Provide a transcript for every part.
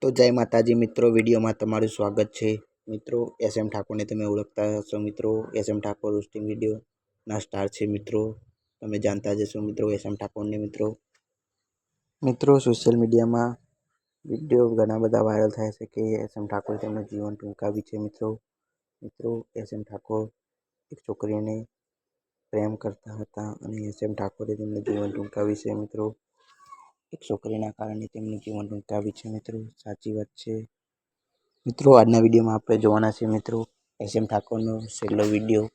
તો જય માતાજી મિત્રો, વિડીયોમાં તમારું સ્વાગત છે। મિત્રો એસએમ ઠાકોરને તમે ઓળખતા હશો। મિત્રો એસએમ ઠાકોર રોસ્ટિંગ વિડીયોના સ્ટાર છે। મિત્રો તમે જાણતા જ હશો મિત્રો એસએમ ઠાકોરને। મિત્રો સોશિયલ મીડિયામાં વિડીયો ઘણા બધા વાયરલ થાય છે કે એસએમ ઠાકોર તેમનું જીવન ટૂંકાવ્યું છે। મિત્રો એસએમ ઠાકોર એક છોકરીને પ્રેમ કરતા હતા અને એસએમ ઠાકોરે તેમનું જીવન ટૂંકાવ્યું છે। મિત્રો એક છોકરીના કારણે તેમનું જીવન ટૂંકાવ્યું છે। મિત્રો સાચી વાત છે। મિત્રો આજના વિડીયોમાં આપણે જોવાના છે મિત્રો એસએમ ઠાકોરનો છેલ્લો વિડીયો,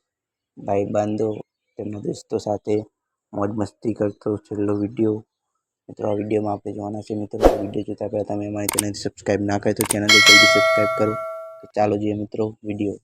ભાઈબંધો તેમના દોસ્તો સાથે મોજ મસ્તી કરતો છેલ્લો વિડીયો। મિત્રો આ વિડીયોમાં આપણે જોવાના છે। મિત્રો વિડીયો જોતા પહેલાં તમે અમારી ચેનલ સબસ્ક્રાઈબ ના કરી તો ચેનલ જલ્દી સબસ્ક્રાઈબ કરો। તો ચાલો જોઈએ મિત્રો વિડીયો।